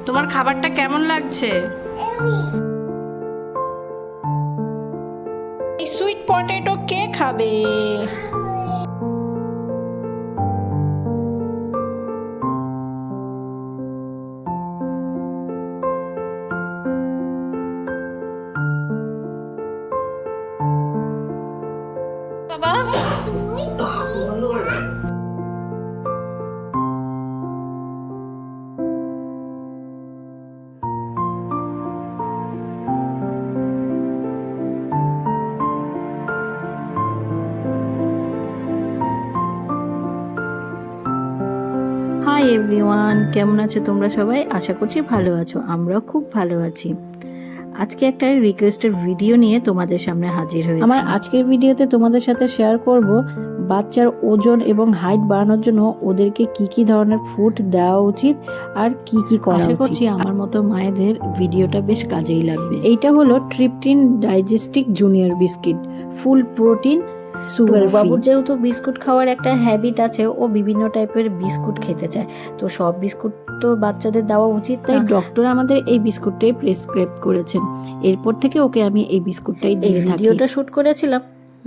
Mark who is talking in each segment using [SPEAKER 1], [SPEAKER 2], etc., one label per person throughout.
[SPEAKER 1] তোমার খাবারটা কেমন লাগছে? এই সুইট পটেটো কে খাবে? বাবা হাই এভরিওয়ান, কেমন আছো তোমরা সবাই? আশা করছি ভালো আছো। আমরাও খুব ভালো আছি। আজকে একটা রিকোয়েস্টের ভিডিও নিয়ে তোমাদের সামনে হাজির হয়েছি। আমার আজকের ভিডিওতে তোমাদের সাথে শেয়ার করব বাচ্চার ওজন এবং হাইট বাড়ানোর জন্য ওদেরকে কি কি ধরনের ফুড দেওয়া উচিত আর কি কি করা উচিত। আশা করছি আমার মতো মায়েদের ভিডিওটা বেশ কাজেই লাগবে। এইটা হলো ট্রিপটিন ডাইজেস্টিক জুনিয়র বিস্কিট, ফুল প্রোটিন সুগার। বাবুর যেহেতু বিস্কুট খাওয়ার একটা হ্যাবিট আছে, ও বিভিন্ন টাইপের বিস্কুট খেতে চায়, তো সব বিস্কুট তো বাচ্চাদের দেওয়া উচিত, তাই ডক্টর আমাদের এই বিস্কুটটাই প্রেসক্রাইব করেছেন। এরপর থেকে ওকে আমি এই বিস্কুটটাই দিয়ে থাকি। ভিডিওটা শুট করেছিলাম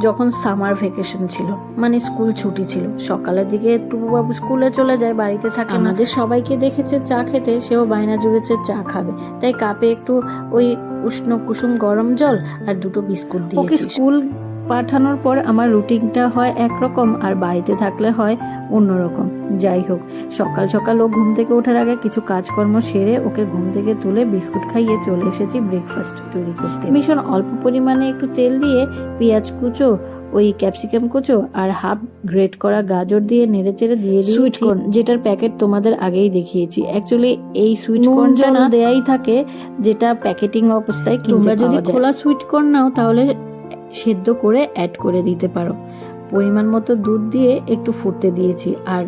[SPEAKER 1] যখন সামার ভ্যাকেশন ছিল, মানে স্কুল ছুটি ছিল। সকালের দিকে টুবু বাবু স্কুলে চলে যায়, বাড়িতে থাকে। আমাদের সবাইকে দেখেছে চা খেতে, সেও বায়না জুড়েছে চা খাবে, তাই কাপে একটু ওই উষ্ণ কুসুম গরম জল আর দুটো বিস্কুট দিয়ে ওকে স্কুল পাঠানোর পর আমার রুটিনটা হয় একরকম, আর বাড়িতে থাকলে হয় অন্যরকম। যাই হোক, সকাল সকাল ও ঘুম থেকে ওঠার আগে কিছু কাজকর্ম সেরে ওকে ঘুম থেকে তুলে বিস্কুট খাইয়ে চলে এসেছি ব্রেকফাস্ট তৈরি করতে। ভীষণ অল্প পরিমাণে একটু তেল দিয়ে পেঁয়াজ কুচো, ওই ক্যাপসিকাম কুচো আর হাফ গ্রেট করা গাজর দিয়ে নেড়েচেড়ে দিয়ে দিই সুইট কর্ন, যেটার প্যাকেট তোমাদের আগেই দেখিয়েছি। অ্যাকচুয়ালি এই সুইট কর্নটা না দেয়াই থাকে, যেটা প্যাকেটিং অবস্থায়। তোমরা যদি খোলা সুইট কর্ন নাও তাহলে সেদ্ধ করে অ্যাড করে দিতে পারো। পরিমাণ মতো দুধ দিয়ে একটু ফুটতে দিয়েছি, আর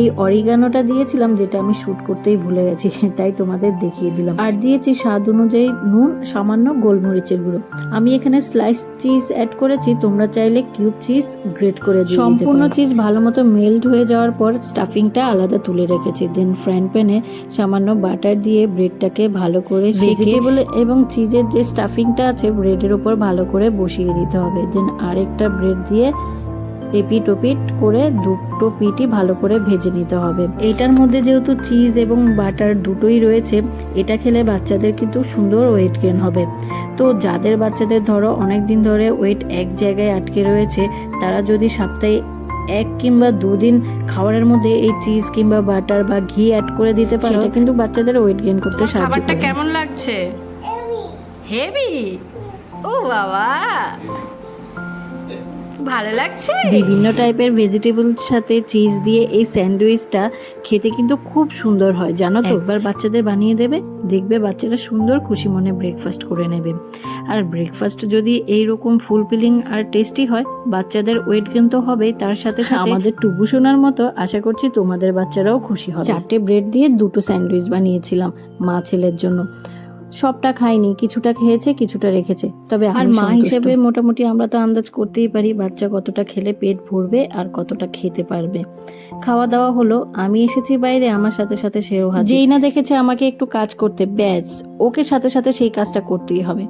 [SPEAKER 1] এই অরিগানোটা দিয়েছিলাম, যেটা আমি শুট করতেই ভুলে গেছি, তাই তোমাদের দেখিয়ে দিলাম। আর দিয়েছি স্বাদ অনুযায়ী নুন, সামান্য গোলমরিচের গুঁড়ো। আমি এখানে স্লাইস চিজ অ্যাড করেছি, তোমরা চাইলে কিউব চিজ গ্রেট করে দিয়ে দিতে পারো। সম্পূর্ণ চিজ ভালো মতো মেল্ট হয়ে যাওয়ার পর স্টাফিংটা আলাদা তুলে রেখেছি। দেন ফ্রাইং প্যানে সামান্য বাটার দিয়ে ব্রেডটাকে ভালো করে ভেজিটেবল এবং চিজের যে স্টাফিংটা আছে ব্রেডের উপর ভালো করে বসিয়ে দিতে হবে। দেন আরেকটা ব্রেড দিয়ে এপিট ওপিট করে দুটো পিঠই ভালো করে ভেজে নিতে হবে। এটার মধ্যে যেহেতু চিজ এবং বাটার দুটোই রয়েছে, এটা খেলে বাচ্চাদের কিন্তু সুন্দর ওয়েট গেইন হবে। তো যাদের বাচ্চাদের ধরো অনেক দিন ধরে ওয়েট এক জায়গায় আটকে রয়েছে, তারা যদি সপ্তাহে 1 কিংবা 2 দিন খাবারের মধ্যে এই চিজ কিংবা বাটার বা ঘি অ্যাড করে দিতে পারে, সেটা কিন্তু বাচ্চাদের ওয়েট গেইন করতে সাহায্য করে। খাবারটা কেমন লাগছে? হেভি। ও বাবা, ভালো লাগছে। বিভিন্ন টাইপের ভেজিটেবল সাথে চিজ দিয়ে এই স্যান্ডউইচটা খেতে কিন্তু খুব সুন্দর হয়, জানো তো। একবার বাচ্চাদের বানিয়ে দেবে, দেখবে বাচ্চারা সুন্দর খুশি মনে ব্রেকফাস্ট করে নেবে। আর ব্রেকফাস্ট যদি এইরকম ফুলফিলিং আর টেস্টি হয়, বাচ্চাদের ওয়েট গেইন তো হবেই, তার সাথে আমাদের টুবু সোনার মতো আশা করছি তোমাদের বাচ্চারাও খুশি হবে। 4টে ব্রেড দিয়ে 2টো স্যান্ডউইচ বানিয়েছিলাম মা ছেলের জন্য। সবটা খাইনি, কিছুটা খেয়েছে, কিছুটা রেখেছে। তবে আর মা হিসেবে মোটামুটি আমরা তো আন্দাজ করতেই পারি বাচ্চা কতটা খেলে পেট ভরবে আর কতটা খেতে পারবে। খাওয়া দাওয়া হলো, আমি এসেছি বাইরে, আমার সাথে সাথে সেও হাজির। যেই না দেখেছে আমাকে একটু কাজ করতে, ব্যাস ওকে সাথে সাথে সেই কাজটা করতেই হবে।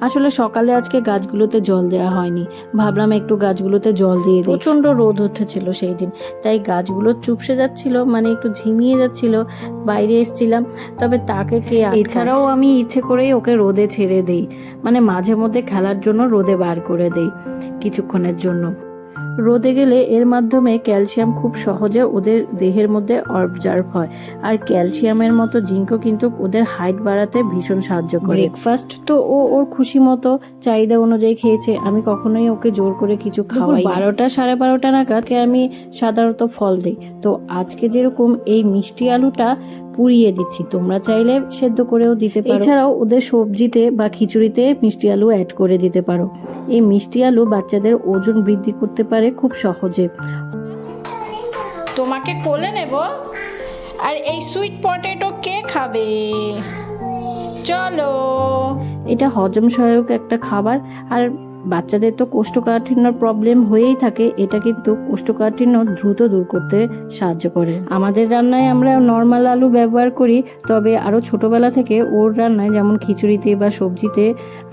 [SPEAKER 1] আসলে সকালে আজকে গাছগুলোতে জল দেওয়া হয়নি, ভাবলাম একটু গাছগুলোতে জল দিয়ে দিই। প্রচন্ড রোদ উঠেছিল সেই দিন, তাই গাছগুলো চুপসে যাচ্ছিল, মানে একটু ঝিমিয়ে যাচ্ছিল। বাইরে এসেছিলাম, তবে তাকে কে। এছাড়াও আমি ইচ্ছে করেই ওকে রোদে ছেড়ে দেই, মানে মাঝে মধ্যে খেলার জন্য রোদে বার করে দেই কিছুক্ষণের জন্য। রোদে গেলে এর মাধ্যমে ক্যালসিয়াম খুব সহজে ওদের দেহের মধ্যে অবজার্ভ হয়, আর ক্যালসিয়ামের মতো জিঙ্কও কিন্তু ওদের হাইট বাড়াতে ভীষণ সাহায্য করে। ব্রেকফাস্ট তো ও ওর খুশি মতো চাহিদা অনুযায়ী খেয়েছে, আমি কখনোই ওকে জোর করে কিছু খাওয়াই। 12টা 12:30 নাগাদ আমি সাধারণত ফল দিই। তো আজকে যেরকম এই মিষ্টি আলুটা পুড়িয়ে দিচ্ছি, তোমরা চাইলে সেদ্ধ করেও দিতে পারো। এছাড়াও ওদের সবজিতে বা খিচুড়িতে মিষ্টি আলু অ্যাড করে দিতে পারো। এই মিষ্টি আলু বাচ্চাদের ওজন বৃদ্ধি করতে পারে খুব সহজে। তোমাকে কোলে নেব। আর এই সুইট পটেটো কে খাবে? চলো। এটা হজম সহায়ক একটা খাবার, আর বাচ্চাদের তো কোষ্ঠকাঠিন্যর প্রবলেম হয়েই থাকে, এটা কিন্তু কোষ্ঠকাঠিন্য দ্রুত দূর করতে সাহায্য করে। আমাদের রান্নায় আমরা নর্মাল আলু ব্যবহার করি, তবে আরও ছোটবেলা থেকে ওর রান্নায় যেমন খিচুড়িতে বা সবজিতে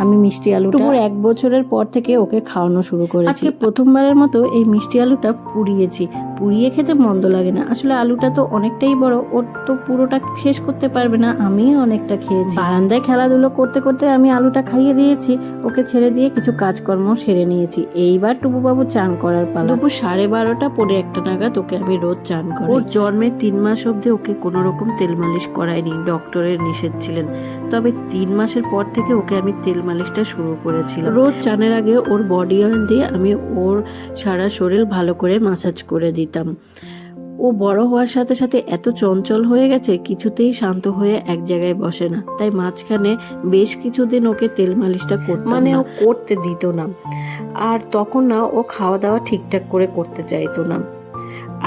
[SPEAKER 1] আমি মিষ্টি আলুটা 1 বছরের পর থেকে ওকে খাওয়ানো শুরু করেছি। আজকে প্রথমবারের মতো এই মিষ্টি আলুটা পুড়িয়েছি। পুড়িয়ে খেতে মন্দ লাগে না, আসলে আলুটা তো অনেকটাই বড়, ওর তো পুরোটা শেষ করতে পারবে না, আমিও অনেকটা খেয়েছি। বারান্দায় খেলাধুলো করতে করতে আমি আলুটা খাইয়ে দিয়েছি, ওকে ছেড়ে দিয়ে কিছু কাজকর্ম সেরে নিয়েছি। এইবার টুবুবাবু চান করার পালা। দুপুর 12:30 পরে 1টা নাগাদ ওকে আমি রোজ চান করাই। ওর জন্মের 3 মাস অবধি ওকে কোনো রকম তেল মালিশ করায়নি, ডক্টরের নিষেধ ছিলেন। তবে 3 মাসের পর থেকে ওকে আমি তেল মালিশটা শুরু করেছিলাম। রোজ চানের আগে ওর বডি অয়েল দিয়ে আমি ওর সারা শরীর ভালো করে মাসাজ করে দিতাম। ও বড় হওয়ার সাথে সাথে এত চঞ্চল হয়ে গেছে, কিছুতেই শান্ত হয়ে এক জায়গায় বসে না। তাই মাঝখানে বেশ কিছুদিন ওকে তেল মালিশটা ও করতে দিত না। আর তখন না ও খাওয়া দাওয়া ঠিকঠাক করে করতে চাইতো না।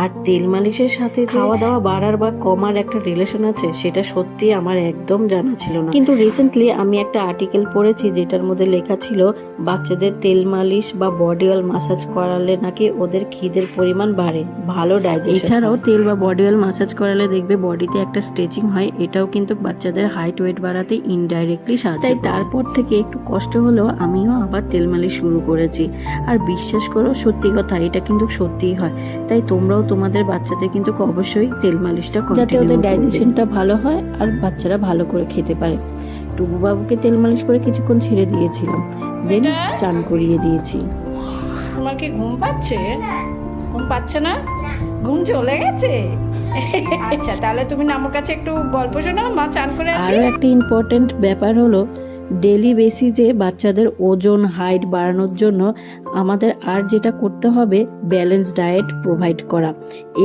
[SPEAKER 1] আর তেল মালিশের সাথে খাওয়া দাওয়া বাড়ার বা কমার একটা রিলেশন আছে, সেটা সত্যি আমার একদম জানা ছিল না। কিন্তু রিসেন্টলি আমি একটা আর্টিকেল পড়েছি যেটার মধ্যে লেখা ছিল বাচ্চাদের তেল মালিশ বা বডি অয়েল মাসাজ করালে নাকি ওদের খিদের পরিমাণ বাড়ে, ভালো ডাইজেশন। এছাড়াও তেল বা বডি অয়েল মাসাজ করালে দেখবে বডিতে একটা স্ট্রেচিং হয়, এটাও কিন্তু বাচ্চাদের হাইট ওয়েট বাড়াতে ইনডাইরেক্টলি সাহায্য করে। তারপর থেকে একটু কষ্ট হলেও আমিও আবার তেল মালিশ শুরু করেছি। আর বিশ্বাস করো, সত্যি কথা, এটা কিন্তু সত্যিই হয়। তাই তোমরাও তোমাদের বাচ্চাদের কিন্তু অবশ্যই তেল মালিশটা করো, যাতে ওদের ডাইজেশনটা ভালো হয় আর বাচ্চারা ভালো করে খেতে পারে। টুবু বাবুকে তেল মালিশ করে কিছুক্ষণ ছেড়ে দিয়েছিলাম, দেন চান করিয়ে দিয়েছি।
[SPEAKER 2] তোমার কি ঘুম পাচ্ছে? ঘুম পাচ্ছে না? ঘুম চলে গেছে? আচ্ছা, তাহলে তুমি আমার কাছে একটু গল্প শোনাও, মা চান করে আসি।
[SPEAKER 1] আরও একটা ইম্পর্টেন্ট ব্যাপার হলো ডেলি বেসিসে বাচ্চাদের ওজন হাইট বাড়ানোর জন্য আমাদের আর যেটা করতে হবে, ব্যালেন্স ডায়েট প্রোভাইড করা।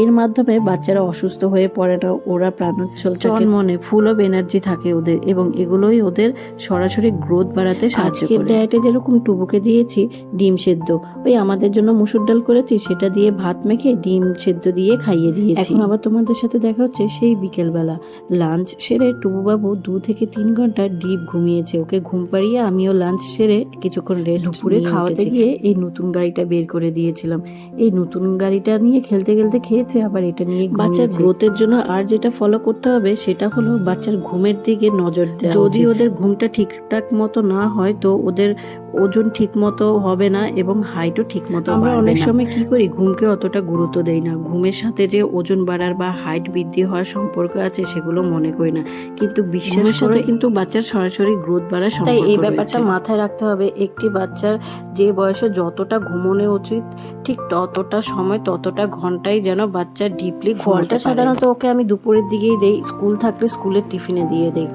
[SPEAKER 1] এর মাধ্যমে বাচ্চারা অসুস্থ হয়ে পড়ে না, ওরা প্রাণোচ্ছল থাকে, মনে ফুল অফ এনার্জি থাকে ওদের, এবং এগুলোই ওদের সরাসরি গ্রোথ বাড়াতে সাহায্য করে। ডায়েটে যেরকম টুবুকে দিয়েছি ডিম সেদ্ধ, ওই আমাদের জন্য মুসুর ডাল করেছি, সেটা দিয়ে ভাত মেখে ডিম সেদ্ধ দিয়ে খাইয়ে দিয়েছি। এখন আবার তোমাদের সাথে দেখা হচ্ছে সেই বিকেলবেলা। লাঞ্চ সেরে টুবুবাবু 2 থেকে 3 ঘন্টা ডিপ ঘুমিয়েছে। ওকে ঘুম পাড়িয়ে আমিও লাঞ্চ সেরে কিছুক্ষণ রেস্ট। দুপুরে খাওয়াতে গিয়ে এই নতুন গাড়িটা বের করে দিয়েছিলাম। এই নতুন গাড়িটা নিয়ে খেলতে খেলতে খেয়েছে, আবার এটা নিয়ে বাচ্চার গ্রোথের জন্য আর যেটা ফলো করতে হবে সেটা হলো বাচ্চার ঘুমের দিকে নজর দেওয়া। যদি ওদের ঘুমটা ঠিকঠাক মতো না হয় তো ওদের ওজন ঠিক মতো হবে না এবং হাইটও ঠিক মতো। আমরা অনেক সময় কি করি, ঘুমকে অতটা গুরুত্ব দেই না, ঘুমের সাথে যে ওজন বাড়ার বা হাইট বৃদ্ধি হওয়ার সম্পর্ক আছে সেগুলো মনে করি না, কিন্তু বিশ্বাসের সাথে কিন্তু বাচ্চার সরাসরি গ্রোথ বাড়ার সম্পর্ক। তাই এই ব্যাপারটা মাথায় রাখতে হবে, একটি বাচ্চার যে বয়সে যতটা ঘুমোনো উচিত ঠিক ততটা সময় ততটা ঘন্টায় যেন বাচ্চা ডিপলি ফলটা সাধারণত ওকে আমি দুপুরের দিকেই দেই, স্কুল থাকলে স্কুলের টিফিনে দিয়ে দেই।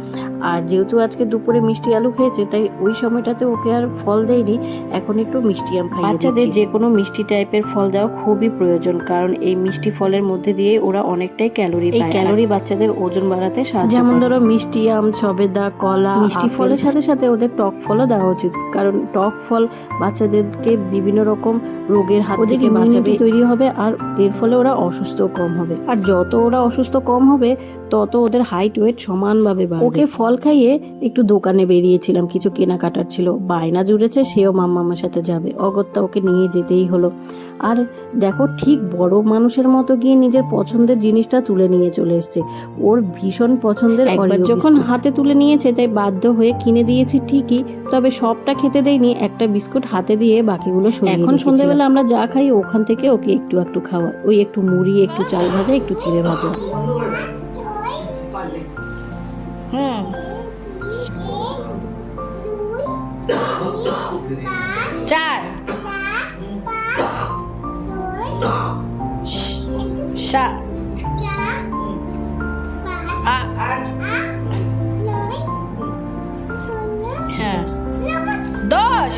[SPEAKER 1] আর যেহেতু আজকে দুপুরে মিষ্টি আলু খেয়েছে তাই ওই সময়টাতে ওকে আর ফল দেইনি, এখন একটু মিষ্টি আম খাইয়ে দিচ্ছি। বাচ্চাদের যে কোনো মিষ্টি টাইপের ফল দেওয়া খুবই প্রয়োজন, কারণ এই মিষ্টি ফলের মধ্যে দিয়ে ওরা অনেকটাই ক্যালোরি পায়। এই ক্যালোরি বাচ্চাদের ওজন বাড়াতে সাহায্য করে। যেমন ধরো মিষ্টি আম, সবেদা, কলা, মিষ্টি ফলের সাথে সাথে ওদের টক ফলও দেওয়া উচিত, কারণ টক ফল বাচ্চাদেরকে বিভিন্ন রকম রোগের হাত থেকে বাঁচাবে, তৈরি হবে, আর এর ফলে ওরা অসুস্থ কম হবে। আর যত ওরা অসুস্থ কম হবে তত ওদের হাইট ওয়েট সমানভাবে বাড়বে। ওকে ফল খাইয়ে একটু দোকানে বেরিয়েছিলাম, কিছু কেনাকাটার ছিল, বায়না জুড়েছে সেও মাম্মার সাথে যাবে, অগত্যা ওকে নিয়ে যেতেই হলো। আর দেখো, ঠিক বড় মানুষের মতো গিয়ে নিজের পছন্দের জিনিসটা তুলে নিয়ে চলে এসছে। ওর ভীষণ পছন্দের, একবার যখন হাতে তুলে নিয়েছে তাই বাধ্য হয়ে কিনে দিয়েছি ঠিকই, তবে সবটা খেতে দেয়নি, একটা বিস্কুট হাতে দিয়ে বাকিগুলো সরিয়ে। এখন সন্ধ্যাবেলা আমরা যা খাই ওখান থেকে ওকে একটু একটু খাওয়া, ওই একটু মুড়ি, একটু চাল ভাজা, একটু চিড়ে ভাজা।
[SPEAKER 2] চার, সাত, হ্যাঁ, 10।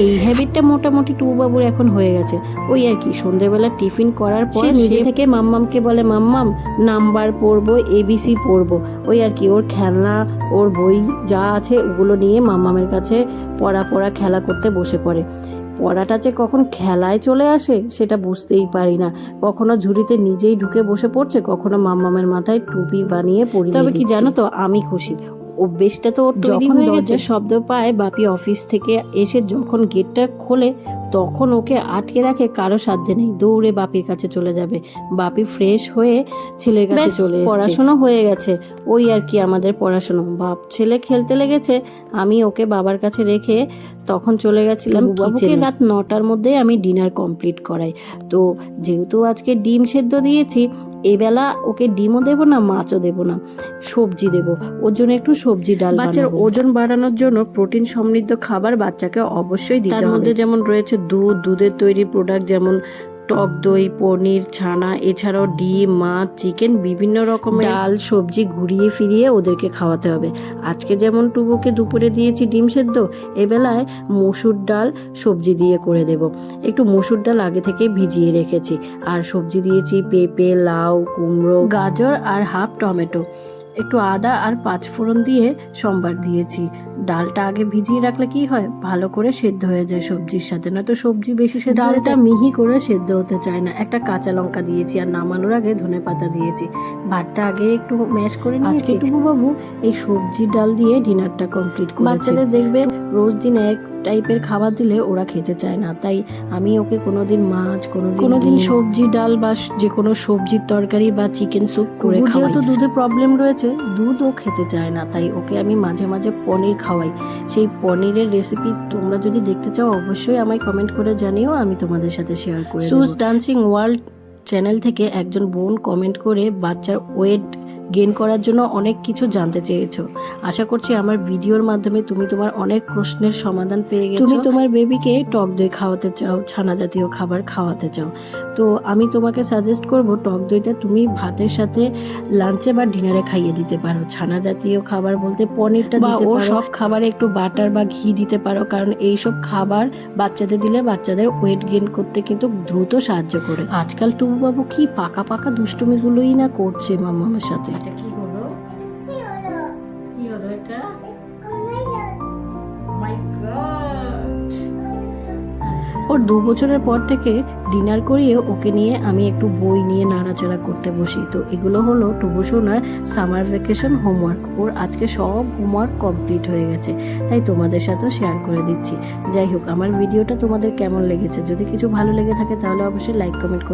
[SPEAKER 1] এই হ্যাবিটটা মোটামুটি টুবাবুর এখন হয়ে গেছে। ওই আর কি, সন্ধ্যেবেলা টিফিন করার পর নিজে থেকে মাম্মামকে বলে, মাম্মাম নাম্বার পড়বো, ABC পড়বো। ওই আর কি, ওর খেলনা, ওর বই যা আছে ওগুলো নিয়ে মাম্মামের কাছে পড়া খেলা করতে বসে পড়ে। পড়াটা যে কখন খেলায় চলে আসে সেটা বুঝতেই পারি না, কখনো ঝুড়িতে নিজেই ঢুকে বসে পড়ছে, কখনো মাম্মামের মাথায় টুপি বানিয়ে পড়িয়ে। তবে কি জানো তো, আমি খুশি, অভ্যেসটা তো ওর তৈরি হয়ে গেছে। দরজার শব্দ পায় বাপি অফিস থেকে এসে যখন গেটটা খোলে তখন ওকে আটকে রাখে কারো সাধ্যে নেই, দৌড়ে বাপির কাছে চলে যাবে। বাপি ফ্রেশ হয়ে ছেলের কাছে চলে এসেছে। পড়াশোনা হয়ে গেছে, ওই আর কি আমাদের পড়াশোনা। বাপ ছেলে খেলতে লেগেছে, আমি ওকে বাবার কাছে রেখে তখন চলে গেছিলাম বাবুকে। রাত 9টার মধ্যে আমি ডিনার কমপ্লিট করাই। তো যেহেতু আজকে ডিম সেদ্ধ দিয়েছি, এবেলা ওকে ডিমও দেবো না, মাছও দেবো না, সবজি দেবো। ওর জন্য একটু সবজি ডাল। বাচ্চার ওজন বাড়ানোর জন্য প্রোটিন সমৃদ্ধ খাবার বাচ্চাকে অবশ্যই দিতে হবে। তার মধ্যে যেমন রয়েছে দুধ, দুধের তৈরি প্রোডাক্ট যেমন টক দই, পনির, ছানা, এছাড়াও ডিম, মাছ, চিকেন, বিভিন্ন রকমের ডাল, সবজি ঘুরিয়ে ফিরিয়ে ওদেরকে খাওয়াতে হবে। আজকে যেমন টুবুকে দুপুরে দিয়েছি ডিম সেদ্ধ, এবেলায় মসুর ডাল সবজি দিয়ে করে দেব। একটু মসুর ডাল আগে থেকে ভিজিয়ে রেখেছি, আর সবজি দিয়েছি পেঁপে, লাউ, কুমড়ো, গাজর আর হাফ টমেটো, একটু আদা আর 5 ফোড়ন দিয়ে সম্বার দিয়েছি। ডালটা আগে ভিজিয়ে রাখলে কি হয়, ভালো করে সেদ্ধ হয়ে যায় সবজির সাথে, নয়তো সবজি বেশি সেদ্ধ ডালটা মিহি করে সেদ্ধ হতে চায় না। একটা কাঁচা লঙ্কা দিয়েছি, আর নামানোর আগে ধনেপাতা দিয়েছি। ভাতটা আগে একটু ম্যাশ করে নিয়েছি। আজকে টুকু বাবু এই সবজি ডাল দিয়ে ডিনারটা কমপ্লিট করেছে। বাচ্চাদের দেখবে রোজ দিন এক টাইপের খাবার দিলে ওরা খেতে চায় না, তাই আমি ওকে কোনোদিন মাছ, কোনোদিন সবজি ডাল বা যে কোনো সবজির তরকারি বা চিকেন স্যুপ করে খাওয়াই। যেহেতু দুধে প্রবলেম রয়েছে, দুধ ও খেতে চায় না, তাই ওকে আমি মাঝে মাঝে পনির খাওয়াই। সেই পনিরের রেসিপি তোমরা যদি দেখতে চাও অবশ্যই আমায় কমেন্ট করে জানিও, আমি তোমাদের সাথে শেয়ার করে দেব। সুজ ডান্সিং ওয়ার্ল্ড চ্যানেল থেকে একজন বোন কমেন্ট করে বাচ্চার ওয়েট গেইন করার জন্য অনেক কিছু জানতে চেয়েছো। আশা করছি আমার ভিডিওর মাধ্যমে তুমি তোমার অনেক প্রশ্নের সমাধান পেয়ে গেছো। তুমি তোমার বেবিকে টক দই খাওয়াতে চাও, ছানা জাতীয় খাবার খাওয়াতে চাও, তো আমি তোমাকে সাজেস্ট করব টক দইটা তুমি ভাতের সাথে লাঞ্চে বা ডিনারে খাইয়ে দিতে পারো। ছানা জাতীয় খাবার বলতে পনিরটা দিতে পারো, সব খাবারে একটু বাটার বা ঘি দিতে পারো, কারণ এইসব খাবার বাচ্চাদের দিলে বাচ্চাদের ওয়েট গেইন করতে কিন্তু দ্রুত সাহায্য করে। আজকাল টুবু বাবু কি পাকা পাকা দুষ্টুমিগুলোই না করছে মামার সাথে। এটা কি হলো? কি হলো এটা? মাই গড! ওর 2 বছরের পর থেকে ডিনার করিয়ে ওকে নিয়ে আমি একটু বই নিয়ে নাড়াচাড়া করতে বসি। তো এগুলো হলো টুবু সোনার সামার ভ্যাকেশন হোমওয়ার্ক। ওর আজকে সব হোমওয়ার্ক কমপ্লিট হয়ে গেছে, তাই তোমাদের সাথেও শেয়ার করে দিচ্ছি। যাই হোক, আমার ভিডিওটা তোমাদের কেমন লেগেছে? যদি কিছু ভালো লেগে থাকে তাহলে অবশ্যই লাইক কমেন্ট করতে